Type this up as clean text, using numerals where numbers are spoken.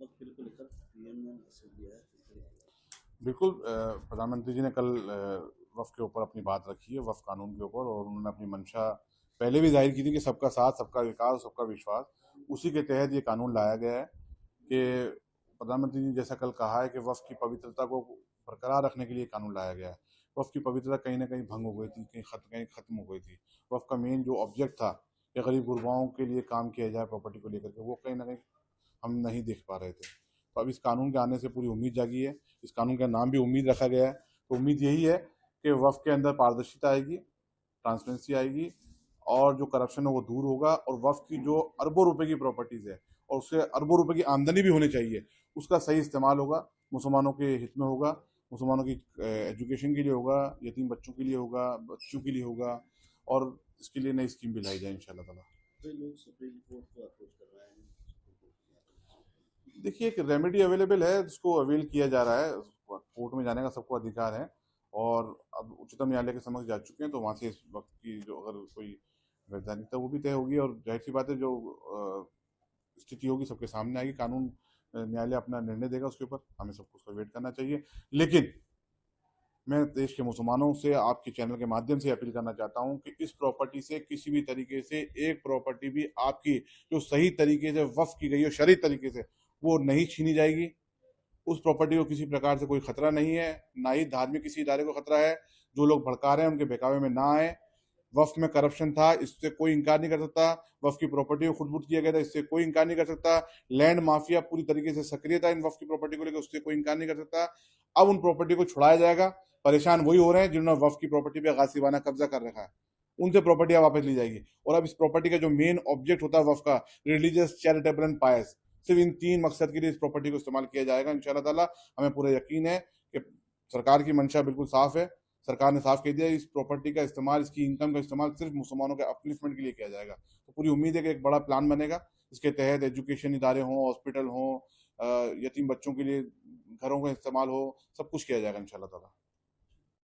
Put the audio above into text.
वक्त को लेकर पीएम ने मैसेज दिया है बिल्कुल। प्रधानमंत्री जी ने कल वफ़ के ऊपर अपनी बात रखी है, वफ़ कानून के ऊपर, और उन्होंने अपनी मंशा पहले भी जाहिर की थी कि सबका साथ, सबका विकास, सबका विश्वास। उसी के तहत ये कानून लाया गया है कि प्रधानमंत्री जी ने जैसा कल कहा है कि वफ़ की पवित्रता को बरकरार रखने के लिए कानून लाया गया है। वफ़ की पवित्रता कहीं न कहीं भंग हो गई थी, कहीं ख़त्म हो गई थी। वफ़ का मेन जो ऑब्जेक्ट था कि गरीब गुरबाओं के लिए काम किया जाए प्रॉपर्टी को लेकर के, वो कहीं न कहीं हम नहीं देख पा रहे थे। तो अब इस कानून के आने से पूरी उम्मीद जागी है। इस कानून का नाम भी उम्मीद रखा गया है। तो उम्मीद यही है कि वफ़ के अंदर पारदर्शिता आएगी, ट्रांसपेरेंसी आएगी, और जो करप्शन है वो दूर होगा, और वफ़ की जो अरबों रुपए की प्रॉपर्टीज़ है और उससे अरबों रुपए की आमदनी भी होनी चाहिए, उसका सही इस्तेमाल होगा, मुसलमानों के हित में होगा, मुसलमानों की एजुकेशन के लिए होगा, यतीम बच्चों के लिए होगा, बच्चों के लिए होगा, और इसके लिए नई स्कीम भी लाई जाए इंशाल्लाह ताला। कई लोग सुप्रीम कोर्ट को अप्रोच कर रहे हैं देखिए, एक रेमेडी अवेलेबल है जिसको अवेल किया जा रहा है। कोर्ट में जाने का सबको अधिकार है, और अब उच्चतम न्यायालय के समक्ष जा चुके हैं, तो वहाँ से इस वक्त की जो अगर कोई वैधानिकता वो भी तय होगी, और जाहिर सी बात है जो स्थिति होगी सबके सामने आएगी। कानून न्यायालय अपना निर्णय देगा उसके ऊपर, हमें सबको उसका वेट करना चाहिए। लेकिन मैं देश के मुसलमानों से आपके चैनल के माध्यम से अपील करना चाहता हूं कि इस प्रॉपर्टी से किसी भी तरीके से एक प्रॉपर्टी भी आपकी जो सही तरीके से वक्फ की गई हो, शरई तरीके से, वो नहीं छीनी जाएगी। उस प्रॉपर्टी को किसी प्रकार से कोई खतरा नहीं है, ना ही धार्मिक किसी इदारे को खतरा है। जो लोग भड़का रहे हैं उनके बहकावे में ना आए। वक्फ में करप्शन था, इससे कोई इंकार नहीं कर सकता। वक्फ की प्रॉपर्टी को खुटबुट किया गया था, इससे कोई इंकार नहीं कर सकता। लैंड माफिया पूरी तरीके से सक्रिय था इन वक्फ की प्रॉपर्टी को लेकर, उससे कोई इंकार नहीं कर सकता। अब उन प्रॉपर्टी को छुड़ाया जाएगा। परेशान वही हो रहे हैं जिन्होंने वक्फ की प्रॉपर्टी पे गासिबाना कब्जा कर रखा है, उनसे प्रॉपर्टी वापस ली जाएगी। और अब इस प्रॉपर्टी का जो मेन ऑब्जेक्ट होता है वक्फ का, रिलीजियस, चैरिटेबल एंड पायस, सिर्फ इन तीन मकसद के लिए इस प्रॉपर्टी को इस्तेमाल किया जाएगा इंशाल्लाह ताला। हमें पूरा यकीन है कि सरकार की मंशा बिल्कुल साफ है। सरकार ने साफ कह दिया इस प्रॉपर्टी का इस्तेमाल, इसकी इनकम का इस्तेमाल सिर्फ मुसलमानों के अपलिफ्टमेंट के लिए किया जाएगा। तो पूरी उम्मीद है कि एक बड़ा प्लान बनेगा, इसके तहत एजुकेशन इदारे हों, हॉस्पिटल हों, यतीम बच्चों के लिए घरों का इस्तेमाल हो, सब कुछ किया जाएगा इंशाल्लाह ताला।